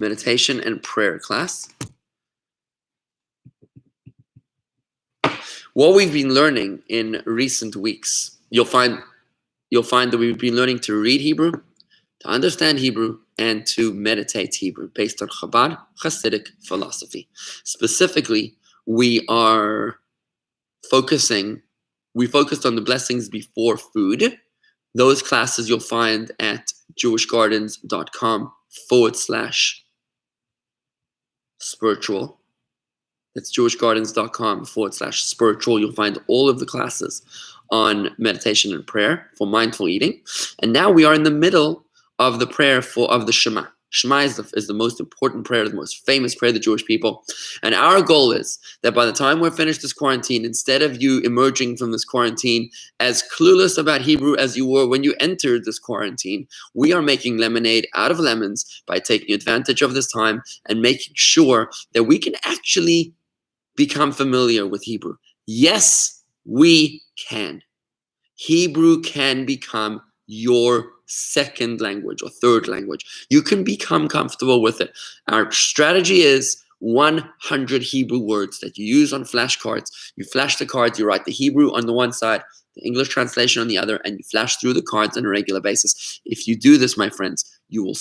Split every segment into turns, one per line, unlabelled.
meditation and prayer class. What we've been learning in recent weeks, you'll find that we've been learning to read Hebrew, to understand Hebrew, and to meditate Hebrew based on Chabad Hasidic philosophy. Specifically, we focused on the blessings before food. Those classes you'll find at jewishgardens.com/spiritual. That's jewishgardens.com/spiritual. You'll find all of the classes on meditation and prayer for mindful eating. And now we are in the middle of the prayer of the Shema. Shema is the most important prayer, the most famous prayer of the Jewish people. And our goal is that by the time we're finished this quarantine, instead of you emerging from this quarantine as clueless about Hebrew as you were when you entered this quarantine, we are making lemonade out of lemons by taking advantage of this time and making sure that we can actually become familiar with Hebrew. Yes, we can. Hebrew can become your second language or third language. You can become comfortable with it. Our strategy is 100 Hebrew words that you use on flashcards. You flash the cards, you write the Hebrew on the one side, the English translation on the other, and you flash through the cards on a regular basis. If you do this, my friends, you will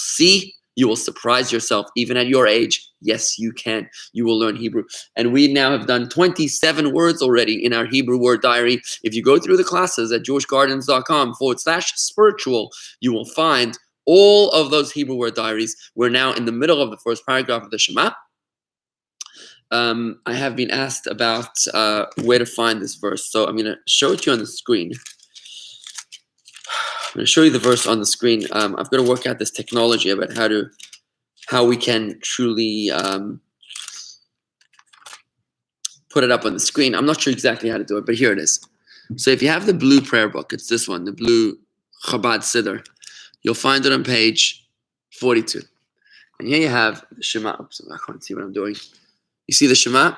surprise yourself, even at your age. Yes, you can. You will learn Hebrew. And we now have done 27 words already in our Hebrew word diary. If you go through the classes at jewishgardens.com/spiritual, you will find all of those Hebrew word diaries. We're now in the middle of the first paragraph of the Shema. I have been asked about where to find this verse. So I'm going to show it to you on the screen. I'm going to show you the verse on the screen. I've got to work out this technology about how we can truly put it up on the screen. I'm not sure exactly how to do it, but here it is. So if you have the blue prayer book, it's this one, the blue Chabad Siddur. You'll find it on page 42. And here you have the Shema. Oops, I can't see what I'm doing. You see the Shema?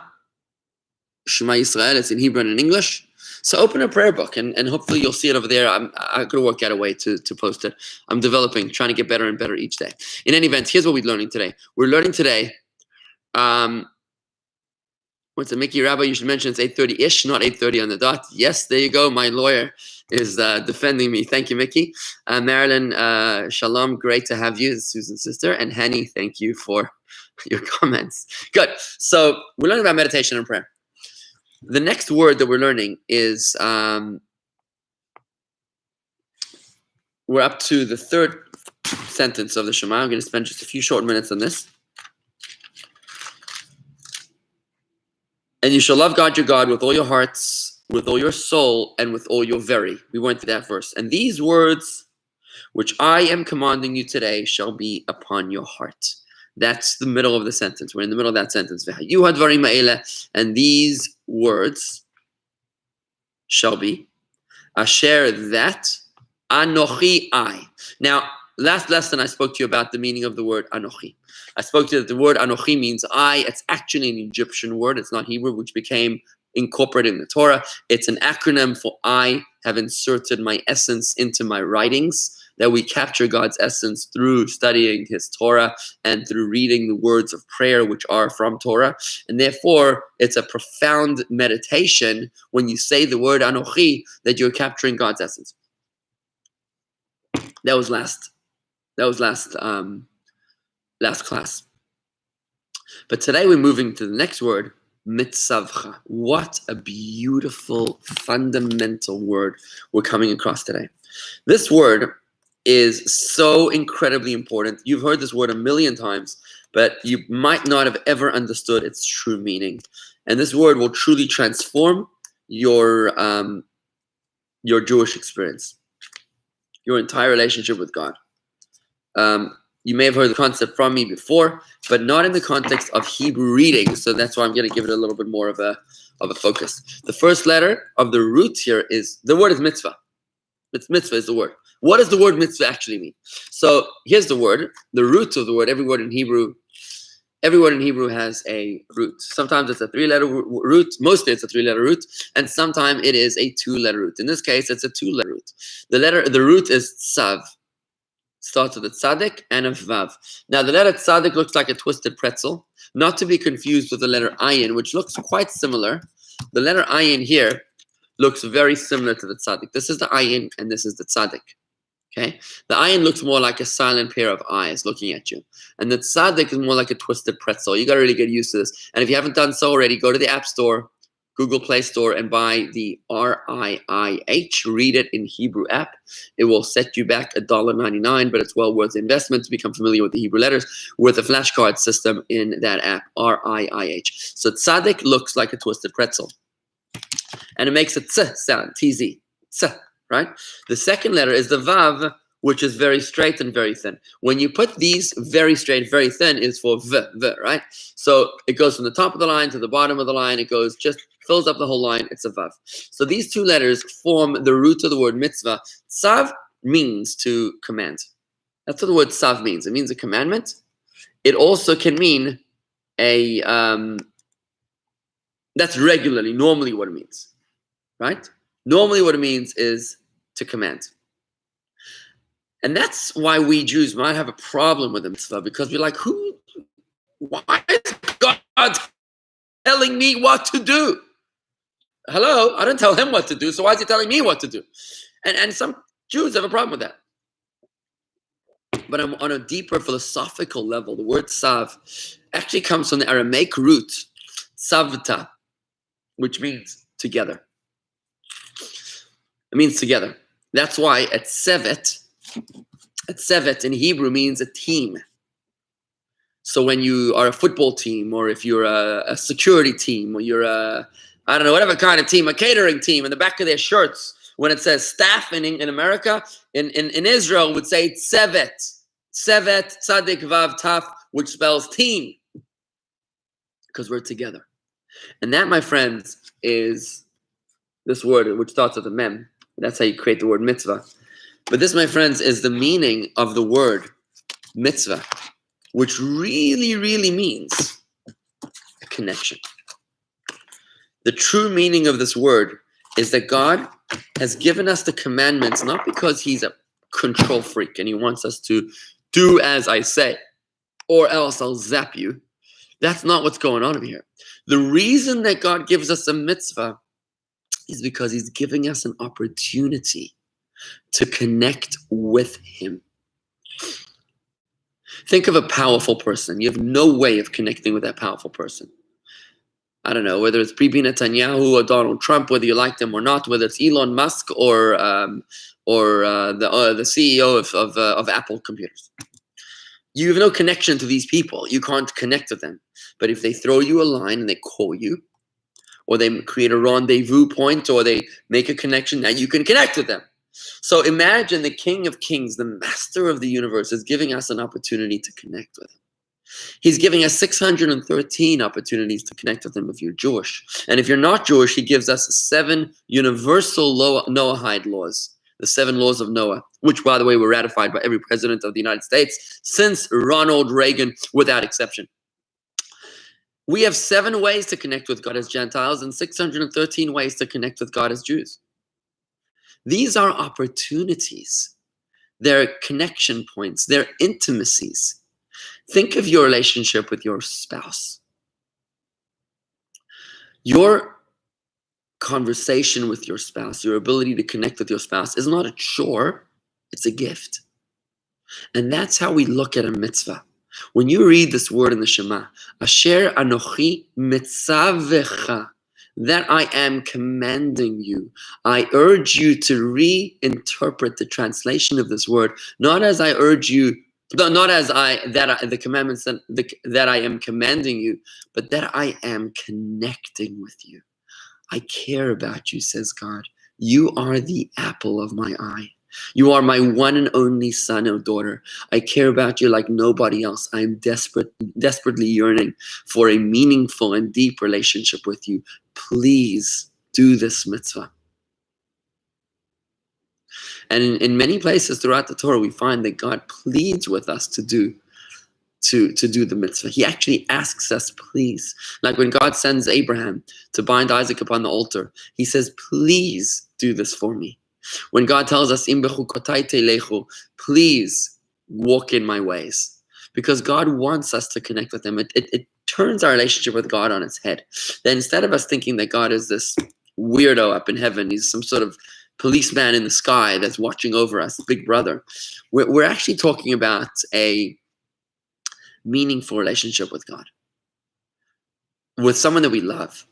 Shema Yisrael. It's in Hebrew and in English. So open a prayer book and hopefully you'll see it over there. I'm going to work out a way to post it. I'm developing, trying to get better and better each day. In any event, here's what we're learning today. We're learning today, what's it, Mickey Rabbi, you should mention it's 8:30-ish, not 8:30 on the dot. Yes, there you go. My lawyer is defending me. Thank you, Mickey. Marilyn, shalom, great to have you, Susan's sister. And Henny, thank you for your comments. Good. So we're learning about meditation and prayer. The next word that we're learning is, we're up to the third sentence of the Shema. I'm going to spend just a few short minutes on this. And you shall love God your God with all your hearts, with all your soul, and with all your very. We went to that verse. And these words, which I am commanding you today, shall be upon your heart. That's the middle of the sentence. We're in the middle of that sentence. And these words shall be asher, that anochi, I. Now, last lesson I spoke to you about the meaning of the word anochi. I spoke to you that the word anochi means I. It's actually an Egyptian word. It's not Hebrew, which became incorporated in the Torah. It's an acronym for I have inserted my essence into my writings. That we capture God's essence through studying his Torah and through reading the words of prayer, which are from Torah. And therefore, it's a profound meditation when you say the word Anochi, that you're capturing God's essence. That was last class. But today we're moving to the next word, Mitzvahs. What a beautiful, fundamental word we're coming across today. This word is so incredibly important. You've heard this word a million times, but you might not have ever understood its true meaning. And this word will truly transform your Jewish experience, your entire relationship with God. You may have heard the concept from me before, but not in the context of Hebrew reading. So that's why I'm going to give it a little bit more of a focus. The first letter of the root here is, the word is mitzvah. Mitzvah is the word. What does the word mitzvah actually mean? So here's the word, the root of the word. Every word in Hebrew has a root. Sometimes it's a 3-letter root. Mostly it's a 3-letter root. And sometimes it is a 2-letter root. In this case, it's a 2-letter root. The root is tzav. Starts with a tzaddik and a vav. Now the letter tzaddik looks like a twisted pretzel, not to be confused with the letter ayin, which looks quite similar. The letter ayin here looks very similar to the tzaddik. This is the ayin and this is the tzaddik. Okay, the ayin looks more like a silent pair of eyes looking at you, and the tzaddik is more like a twisted pretzel. You got to really get used to this. And if you haven't done so already, go to the App Store, Google Play Store, and buy the RIIH, Read It in Hebrew app. It will set you back $1.99, but it's well worth the investment to become familiar with the Hebrew letters with a flashcard system in that app, RIIH. So tzaddik looks like a twisted pretzel, and it makes a tz sound, TZ, tz, right? The second letter is the vav, which is very straight and very thin. When you put these very straight, very thin, is for v, right? So it goes from the top of the line to the bottom of the line. It goes just fills up the whole line. It's a vav. So these two letters form the root of the word mitzvah. Tzav means to command. That's what the word tzav means. It means a commandment. It also can mean a, that's normally what it means, right? Normally what it means is to command. And that's why we Jews might have a problem with the mitzvah, because we're like, why is God telling me what to do? Hello, I didn't tell him what to do, so why is he telling me what to do? And some Jews have a problem with that. But on a deeper philosophical level, the word tzav actually comes from the Aramaic root, tzavta, which means together. It means together. That's why at Sevet in Hebrew means a team. So when you are a football team, or if you're a security team, or you're I don't know, whatever kind of team, a catering team, in the back of their shirts, when it says staff in America, in Israel would say Sevet, Tzadik Vav Taf, which spells team, because we're together. And that, my friends, is this word, which starts with a mem. That's how you create the word mitzvah. But this, my friends, is the meaning of the word mitzvah, which really, really means a connection. The true meaning of this word is that God has given us the commandments not because he's a control freak and he wants us to do as I say, or else I'll zap you. That's not what's going on here. The reason that God gives us a mitzvah is because he's giving us an opportunity to connect with him. Think of a powerful person. You have no way of connecting with that powerful person. I don't know, whether it's Bibi Netanyahu or Donald Trump, whether you like them or not, whether it's Elon Musk or the CEO of Apple computers. You have no connection to these people. You can't connect with them. But if they throw you a line and they call you, or they create a rendezvous point, or they make a connection, now you can connect with them. So imagine the King of Kings, the Master of the universe, is giving us an opportunity to connect with him. He's giving us 613 opportunities to connect with him if you're Jewish. And if you're not Jewish, he gives us 7 universal Noahide laws, the 7 laws of Noah, which, by the way, were ratified by every president of the United States since Ronald Reagan, without exception. We have 7 ways to connect with God as Gentiles and 613 ways to connect with God as Jews. These are opportunities. They're connection points. They're intimacies. Think of your relationship with your spouse. Your conversation with your spouse, your ability to connect with your spouse is not a chore, it's a gift. And that's how we look at a mitzvah. When you read this word in the Shema, Asher Anochi Mitzavecha, that I am commanding you. I urge you to reinterpret the translation of this word, not as I urge you, the commandments that I am commanding you, but that I am connecting with you. I care about you, says God. You are the apple of my eye. You are my one and only son or daughter. I care about you like nobody else. I am desperately yearning for a meaningful and deep relationship with you. Please do this mitzvah. And in many places throughout the Torah, we find that God pleads with us to do the mitzvah. He actually asks us, please. Like when God sends Abraham to bind Isaac upon the altar, he says, please do this for me. When God tells us, Im bechukotai telechu, please walk in my ways. Because God wants us to connect with him. It turns our relationship with God on its head. Then instead of us thinking that God is this weirdo up in heaven, he's some sort of policeman in the sky that's watching over us, big brother, we're actually talking about a meaningful relationship with God, with someone that we love,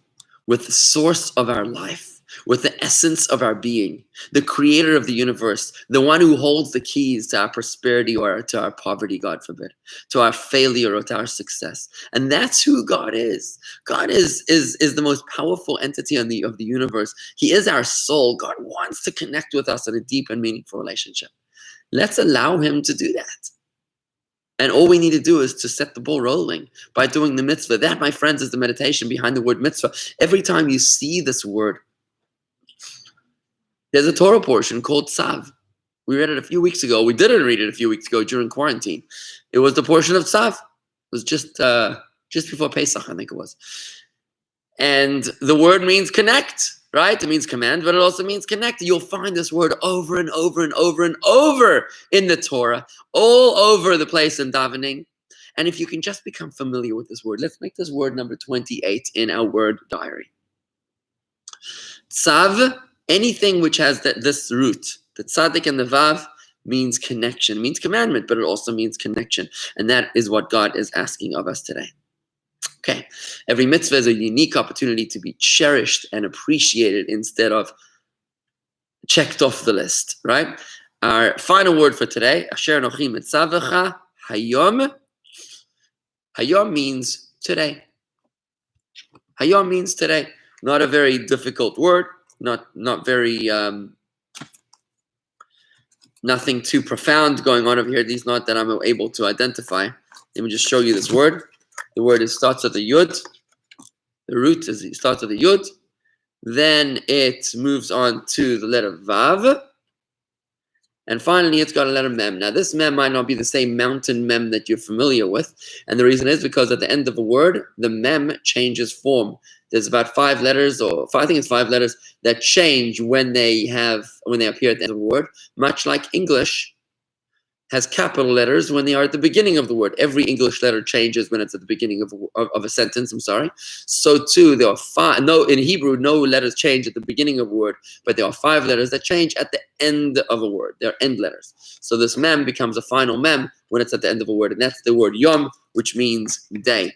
with the source of our life, with the essence of our being, the creator of the universe, the one who holds the keys to our prosperity or to our poverty, God forbid, to our failure or to our success. And that's who God is. God is the most powerful entity of the universe. He is our soul. God wants to connect with us in a deep and meaningful relationship. Let's allow him to do that. And all we need to do is to set the ball rolling by doing the mitzvah. That, my friends, is the meditation behind the word mitzvah. Every time you see this word, there's a Torah portion called Tzav. We read it a few weeks ago. We didn't read it a few weeks ago during quarantine. It was the portion of Tzav. It was just before Pesach, I think it was. And the word means connect, right? It means command, but it also means connect. You'll find this word over and over and over and over in the Torah, all over the place in davening. And if you can just become familiar with this word, let's make this word number 28 in our word diary. Tzav, anything which has this root, the tzaddik and the vav, means connection, means commandment, but it also means connection. And that is what God is asking of us today. Okay, every mitzvah is a unique opportunity to be cherished and appreciated instead of checked off the list, right? Our final word for today, Asher Anochi Mitzavecha Hayom. Hayom means today. Hayom means today. Not a very difficult word, not very, nothing too profound going on over here, at least not that I'm able to identify. Let me just show you this word. The word starts with a yud. The root starts with a yud. Then it moves on to the letter vav. And finally, it's got a letter mem. Now, this mem might not be the same mountain mem that you're familiar with. And the reason is because at the end of a word, the mem changes form. There's about 5 letters, I think it's 5 letters, that change when they appear at the end of a word, much like English has capital letters when they are at the beginning of the word. Every English letter changes when it's at the beginning of a sentence, So too, there are 5, in Hebrew, no letters change at the beginning of a word, but there are 5 letters that change at the end of a word. They're end letters. So this mem becomes a final mem when it's at the end of a word, and that's the word yom, which means day.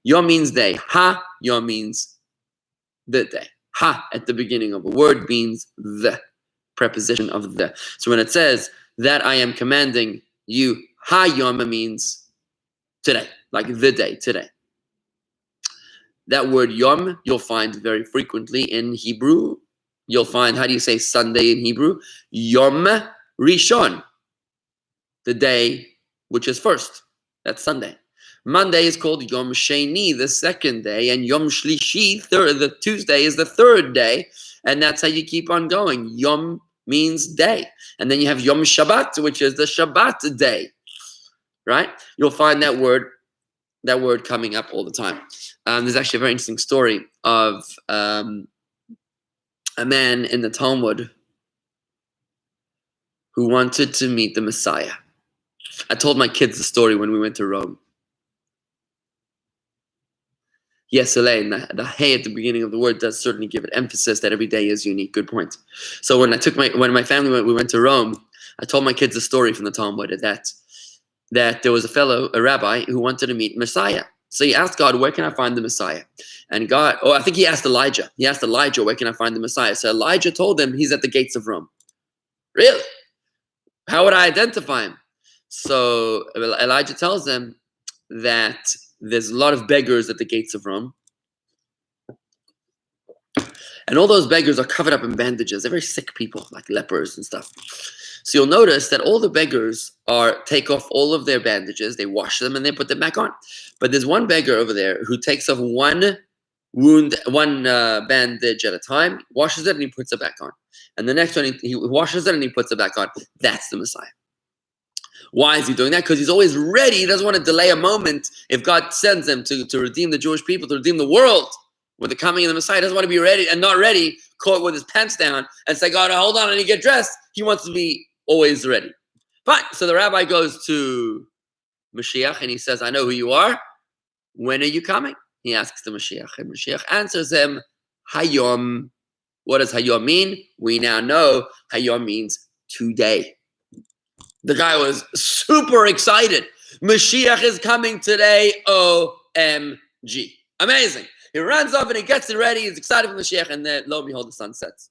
Yom means day. Ha, yom means the day. Ha at the beginning of a word means the, preposition of the. So when it says that I am commanding you, ha yom means today, like the day, today. That word yom you'll find very frequently in Hebrew. You'll find, how do you say Sunday in Hebrew? Yom Rishon, the day which is first. That's Sunday. Monday is called Yom Sheni, the second day, and Yom Shlishi, the Tuesday, is the third day, and that's how you keep on going. Yom means day, and then you have Yom Shabbat, which is the Shabbat day, right? You'll find that word coming up all the time. There's actually a very interesting story of a man in the Talmud who wanted to meet the Messiah. I told my kids the story when we went to Rome. Yes, Elaine, the hey at the beginning of the word does certainly give it emphasis that every day is unique. Good point. So when my family we went to Rome, I told my kids a story from the Talmud that there was a rabbi who wanted to meet Messiah. So he asked God, where can I find the Messiah? And God, I think he asked Elijah. He asked Elijah, where can I find the Messiah? So Elijah told him he's at the gates of Rome. Really? How would I identify him? So Elijah tells them that there's a lot of beggars at the gates of Rome. And all those beggars are covered up in bandages. They're very sick people, like lepers and stuff. So you'll notice that all the beggars take off all of their bandages, they wash them, and they put them back on. But there's one beggar over there who takes off one bandage at a time, washes it, and he puts it back on. And the next one, he washes it, and he puts it back on. That's the Messiah. Why is he doing that? Because he's always ready. He doesn't want to delay a moment if God sends him to redeem the Jewish people, to redeem the world with the coming of the Messiah. He doesn't want to be ready and not ready, caught with his pants down and say, God, hold on, and he get dressed. He wants to be always ready. Fine. So the rabbi goes to Mashiach and he says, I know who you are. When are you coming? He asks the Mashiach. And Mashiach answers him, Hayom. What does Hayom mean? We now know Hayom means today. The guy was super excited. Mashiach is coming today. OMG. Amazing. He runs off and he gets it ready. He's excited for Mashiach. And then, lo and behold, the sun sets.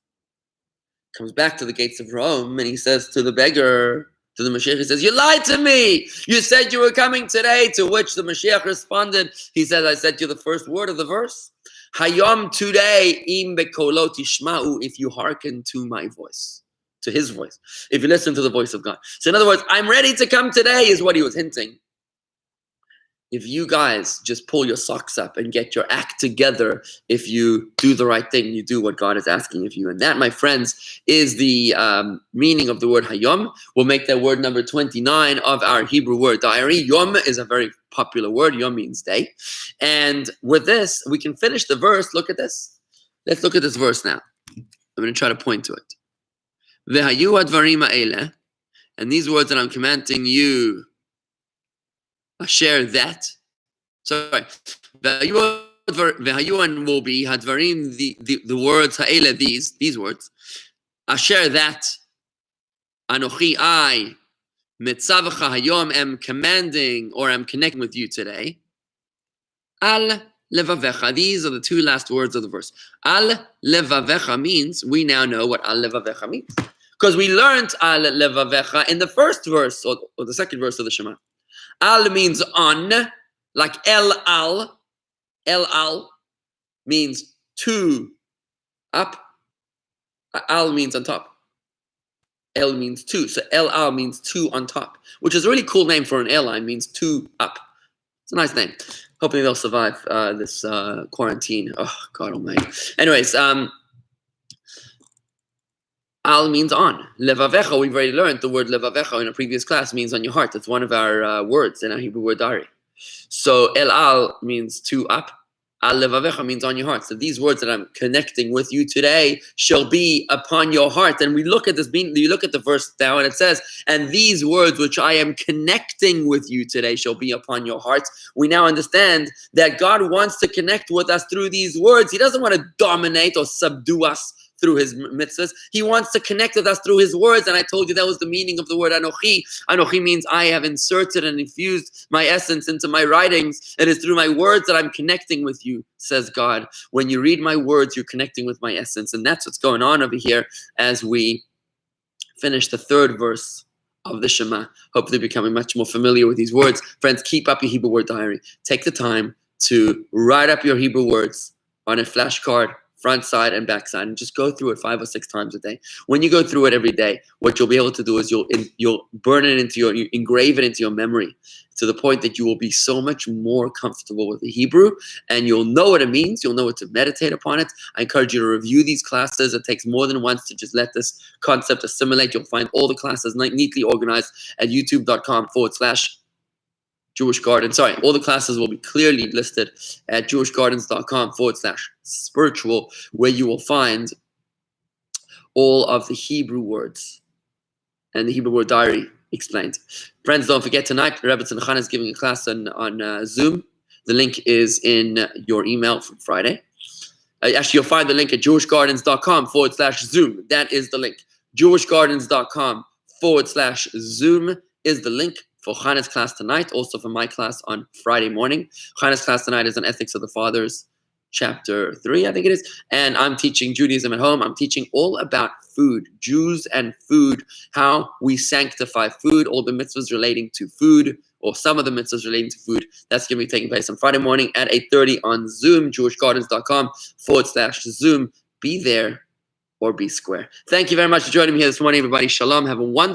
Comes back to the gates of Rome and he says to the beggar, to the Mashiach, he says, you lied to me. You said you were coming today. To which the Mashiach responded, he said, I said to you the first word of the verse. Hayom, today, im bekolo tishma'u, if you hearken to my voice, to his voice, if you listen to the voice of God. So in other words, I'm ready to come today is what he was hinting. If you guys just pull your socks up and get your act together, if you do the right thing, you do what God is asking of you. And that, my friends, is the meaning of the word Hayom. We'll make that word number 29 of our Hebrew word diary. Yom is a very popular word. Yom means day. And with this, we can finish the verse. Look at this. Let's look at this verse now. I'm going to try to point to it. Vehayu advarim ha'eleh, and these words that I'm commanding you, share that. Sorry. V'hayuan will be hadvarim, the words ha'ele, these words. Asher that anochi I mitzavacha hayom am commanding or am connecting with you today. Al levavecha. These are the two last words of the verse. Al levavecha means we now know what al levavecha means because we learned al levavecha in the first verse or the second verse of the Shema. Al means on, like el al. El al means two up. Al means on top. El means two. So el al means two on top, which is a really cool name for an airline, means two up. It's a nice name. Hopefully they'll survive this quarantine. Oh, God almighty. Anyways, Al means on. Levavecha, we've already learned the word levavecha in a previous class means on your heart. It's one of our words in our Hebrew word diary. So El Al means two up. Al levavecha means on your heart. So these words that I'm connecting with you today shall be upon your heart. And we look at this, you look at the verse now and it says, and these words which I am connecting with you today shall be upon your hearts. We now understand that God wants to connect with us through these words. He doesn't want to dominate or subdue us through his mitzvahs. He wants to connect with us through his words. And I told you that was the meaning of the word Anochi. Anochi means I have inserted and infused my essence into my writings. It is through my words that I'm connecting with you, says God. When you read my words, you're connecting with my essence. And that's what's going on over here as we finish the third verse of the Shema. Hopefully becoming much more familiar with these words. Friends, keep up your Hebrew word diary. Take the time to write up your Hebrew words on a flashcard, front side and back side, and just go through it 5 or 6 times a day. When you go through it every day, what you'll be able to do is you'll burn it into you engrave it into your memory to the point that you will be so much more comfortable with the Hebrew and you'll know what it means. You'll know what to meditate upon it. I encourage you to review these classes. It takes more than once to just let this concept assimilate. You'll find all the classes neatly organized at youtube.com/Jewish Garden. Sorry, all the classes will be clearly listed at jewishgardens.com/spiritual, where you will find all of the Hebrew words and the Hebrew word diary explained. Friends, don't forget tonight, Rebbe Tzimchan is giving a class on Zoom. The link is in your email from Friday. Actually, you'll find the link at jewishgardens.com/Zoom. That is the link. jewishgardens.com/Zoom is the link for Chana's class tonight, also for my class on Friday morning. Chana's class tonight is on Ethics of the Fathers, chapter 3, I think it is. And I'm teaching Judaism at home. I'm teaching all about food, Jews and food, how we sanctify food, all the mitzvahs relating to food, or some of the mitzvahs relating to food. That's going to be taking place on Friday morning at 8:30 on Zoom, jewishgardens.com/Zoom. Be there or be square. Thank you very much for joining me here this morning, everybody. Shalom. Have a wonderful